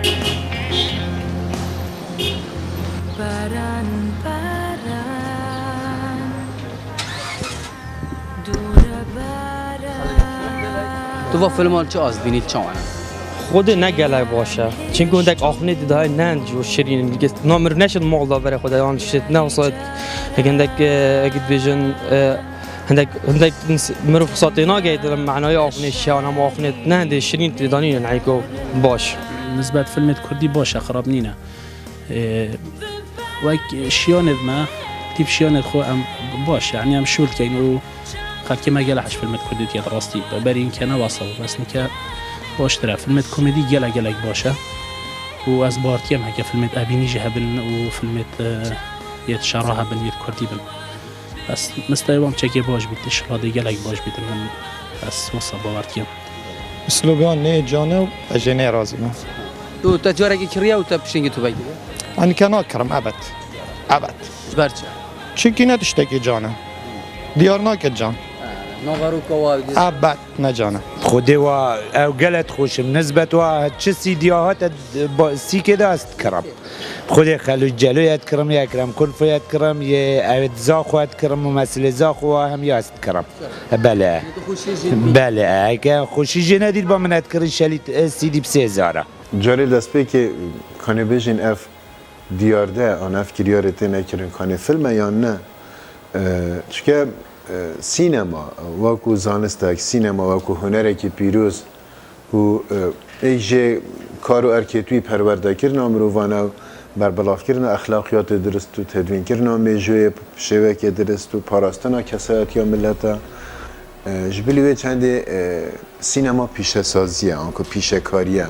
تو با فیلم چه از بینید چه خود نگله باشه چون گوندک آخنی دیده ننج و شیرین دیگه نامر نشد مغلا بره خدا آن شد نه اصلا هندک اگه بیشن هندک مروف ساتینا گید معنای آخنی شیانه ما آخنی نه ده شیرین دیدانی نعیکو باش نسبت فیلم کردی باشه خراب نینه وک شیانت ما تیپ شیانت خو ام باش یعنی ام شول کینو خالك ما جلحش فيلم كوميدي تيات راستي برين كان وصل بس نكا باش ترى فيلم كوميدي جلك باشا وأزبارتي ما كفيلم أبيني جهبن وفيلم يتشرها بن يتكردي بن بس مستوى مشكي باش بيت الشرادي جلك باش بيت من بس وصل بارتي سلوگان نه جانو اجنه رازی ما تو تجارة كريا وتبشينج تو بيجي أنا كنا كرم أبد برشة چکی نداشته جانه دیار ناکد جان نغارو كواجد أبد نجانه خودی و او گلت خوشم نسبت و چه سیدیاهات سی که دست کرم خودی خلو جلویت کرم یا کرم کلفیت کرم یا اوید زاخوت کرم و مسئله زاخو هم یاست کرم بله بله اگه خوشی جنه دید با منت کرن شلیت سیدی بسه زاره جاری دست پی که کانی بیشین اف دیارده آن اف کریارته نکرن کانی فیلم یا نه چون سینما وکو زانستک سینما وکو هنره که پیروز و ایجه کارو ارکیتوی پرورده کرنا مرووانا بر بلاف کرنا اخلاقیات درست و تدوین کرنا میجوی شوک درست و پاراستنا کسایت یا ملتا جبلیوی چنده سینما پیشه سازیه آنکو پیشه کاریه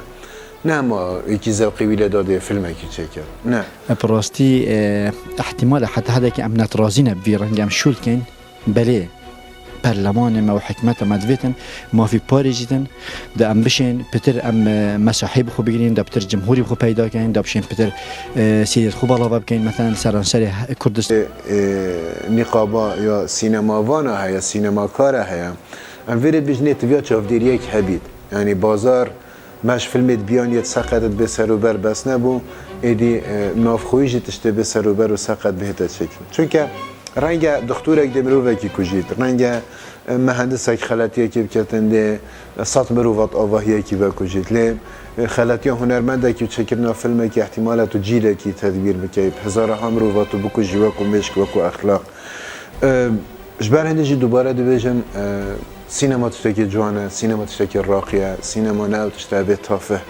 نه ما یکی ذوقی ویل داده فیلمه که چه کرد نه براستی احتمال حتی هذا که امنت رازینه بیرنگم شول کن بله برلمان ما و حکمت ما دویتن ما فی پاری جیتن دا ام بشین پتر ام مساحی بخو بگیرین دا پتر جمهوری بخو پیدا کنین دا بشین پتر سیرت خوب علاوه بکنین مثلا سرانسر کردستان نقابا یا سینماوانا هیا سینماکاره هیا ام ویرد بجنه تویا چافدیر یک هبید یعنی بازار مش فیلمت بیان یه سقطت به سر و بر بس نبو ایدی نافخویی تشته به سر و بر و سقط بهت شکل چون که رنگ دکترک دمرو کی کجید رنگ مهندسک خلاطی کی بکتنده سات مروات آواهی کی بکجید لی خلاطی هنرمنده کی چکرنا فیلم کی احتمالات و جیله کی تدبیر بکی هزار هم روات و بکجی و کمشک و اخلاق جبر هندی دوباره دویجم سینما تشتکی جوانه سینما تشتکی راقیه سینما نه تشتبه تافه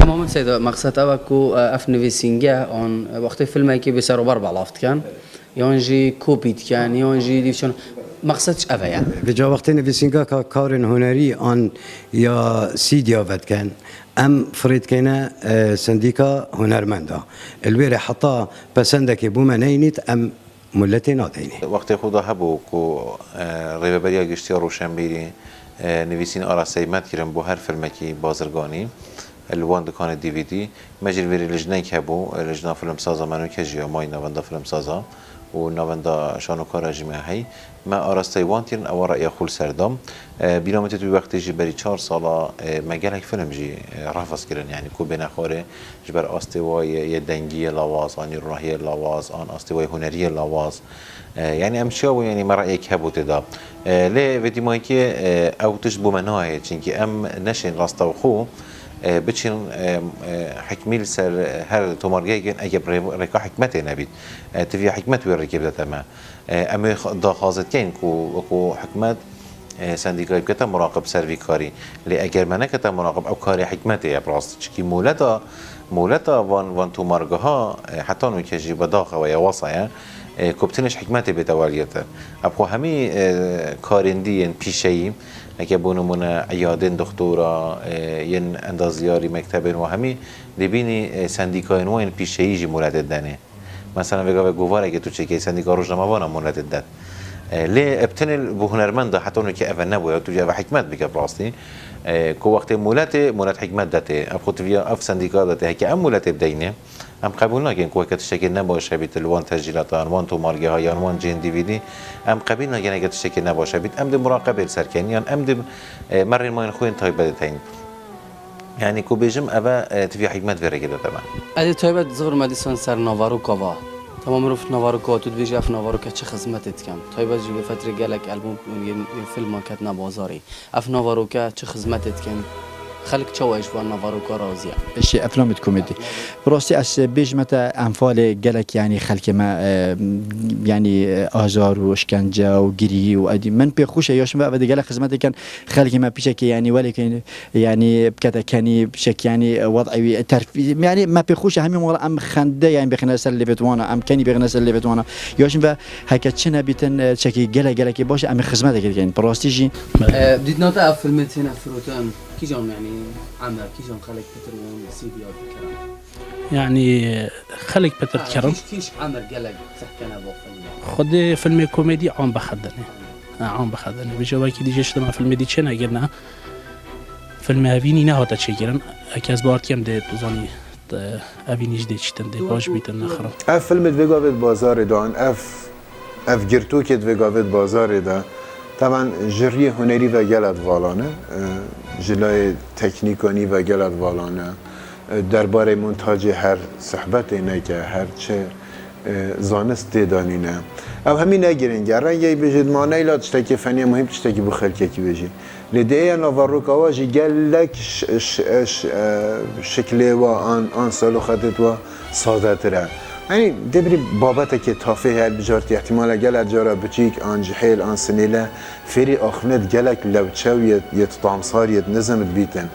محمد سيد مقصد أباكو أفنفيسينجا عن وقت فيلم كي بيسارو بربع لافت كان يونجي كوبيت كان يونجي ديفشون مقصدش أبايا بجا وقت نفيسينجا كار هنري عن يا سيديا ود كان ام فريد كينا سنديكا هنرمندا الويري حتى بسندك بوما نينيت ام ملتي ناديني وقت خدا هبو كو ريبريا گشتي روشنبيري نویسین آراسته مد کردم با هر فیلمی که بازرگانی الوان دکان DVD مجری وری لجنه که بو لجنه فیلم سازا منو که جیا مای نواندا فیلم سازا و نواندا شانوکار جمعه هی ما آراسته وان تیرن اوارا یا خول سردام بیرامت توی وقتی جی بری 4 سالا مگل هک فیلم جی رفض کردن یعنی کو بنخوره جبر آستوای یه دنگی لاواز آنی راهی لاواز آن آستوای هنری لاواز يعني امشوا يعني مرأي كهبوت دا لا بدي ما يكي او تجبو مناهي چنكي ام نشين راستو خو بتشين حكميل سر هر تومارجي اجب ريكا حكمته نبيت تفي حكمت وركب تمام ام دا خازت كين كو حكمت سندیکای کتا مراقب سرویکاری لی اگر من کتا مراقب او کاری حکمته یا براست چکی مولتا وان تو مرگه ها حتی نو که جیب داخل و یا وصایه کبتنش حکمته بتوالیته ابخو همی کارندی پیشه‌ای اگه بونمون عیادن دکترا ین اندازیاری مکتبن و همی دبینی سندیکای نوین پیشه‌ای جی مولد دنه مثلا بگه گواره که تو چکی سندیکا روزنامه‌وان مولد دن ليه ابتنل بهنرمند حتى انه كيف نبوي تو حكمت بك براستي كو وقت مولات حكمت دته ابخوت فيها اف سنديكات دته هيك امولات بدينه ام قبول نگین که وقت شکل نباشه بیت الوان تسجیلات آنوان تو مارگه های آنوان جین دیویدی ام قبول نگین اگه شکل نباشه بیت ام ده مراقبه سرکنیان ام ده مرن ما این خوین تای بده تین يعني كو بيجم أبا تبي حكمت في رجل طبعا. ادي طيبة زغر مديسون سر نافاروكا وا تمام روف نافاروكا تو بيجي اف نافاروكا چه خدمتت كم طيبة جي بفترة قالك ألبوم فيلم كاتنا بازاري اف نافاروكا چه خدمتت كم خلق چوایش با نافاروكا راضیه ايش افلام كوميدي براسي اس بيج متى انفال قالك يعني خلك ما يعني ازار واشكنجه وجري وادي من بيخوش ياش ما بدي قالك خدمتي كان خلك ما بيشك يعني ولكن يعني بكذا كان بشك يعني وضعي يعني ما بيخوش همي مره ام خنده يعني بخناس اللي بتوانا ام كاني بخناس اللي بتوانا ياش با هكتشنا بيتن شكي قالك باش ام خدمتك يعني براسي جي بديت نوتا فيلمت هنا فروتان كي جون يعني عمل كي جون خلق بتر سيدي او يعني خلق بتر كرم كيش عمل قالك تحكينا بو فيلم خد فيلم كوميدي عم بخدني عم بخدني بجوابي كي ديجي شتما فيلم دي چنا قلنا فيلم افيني نه هاتا چيگرن اكاز بارتيم ده توزاني افينيش دي چتن دي باش بيتن نخرا اف فيلم دوگاوت بازار دان اف گرتو که دوگاوت بازار دا طبعا جری هنری و گلت والانه جلای تکنیکانی و گلت والانه درباره مونتاژ هر صحبت اینه که هر چه زانست دانینه او همین نگیرین رنگی بجد مانه ایلا تشتکی فنی مهم تشتکی بو خلکی کی بجی لديه نافاروكا واجي قال لك شكله وان سالو خدت و ساده تره يعني دبري بابتك تافه هالبجارتي احتمال قال جارا بتشيك ان جحيل ان سنيله فري اخنت قالك لو تشاو يتطامصار يتنظم بيتن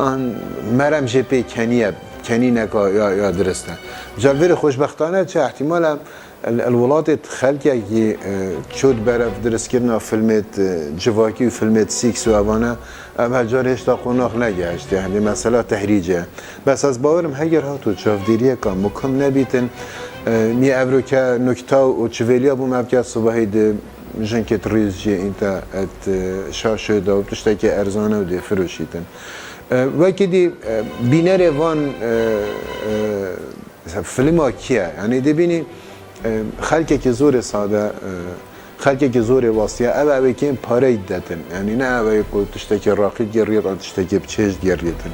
ان مرم جي بي كانينك يا درسته جالفير خوشبختانه چه احتمال الولادت خلقی که چود برف درست کردن فیلمت جواکی و فیلمت سیکس و اوانه اول جارش تا قناق نگشت يعني مثلا تحریجه بس از باورم هگر ها تو چافدیریه که مکم نبیتن نی ابرو که نکته و چویلیا بوم اب که صبحی ده جنکت ریز جی اینتا ات شاشه دا و تشتا که ارزانه و ده فروشیتن وکی دی بینر وان فیلم ها کیه یعنی دی بینی خلقی که زور ساده خلقی که زور واسطه اوه که این پاره دادن یعنی نه اوه که تشتکی راقی گرید آن تشتکی بچش گریدن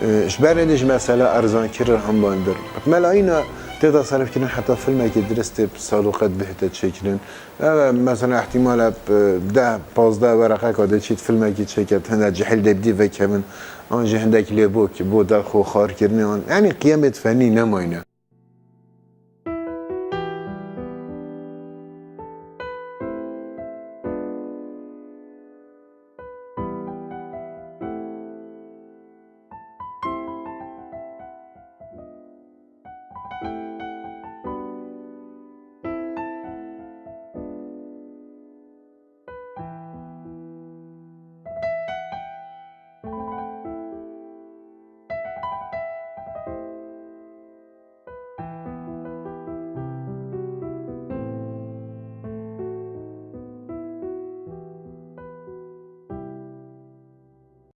اشبرندش مثلا ارزان کرر هم باندر ملا اینا تقدر صرف کردن حتی فیلمی که درست سالوقت بهتر شکلن مثلا احتمال 10-15 ورقه کاده چیت فیلمی که چکت هنده جحل دبدی و کمن آنجا هندک لیبو که بود خو خار کردن یعنی قیمت فنی نماینه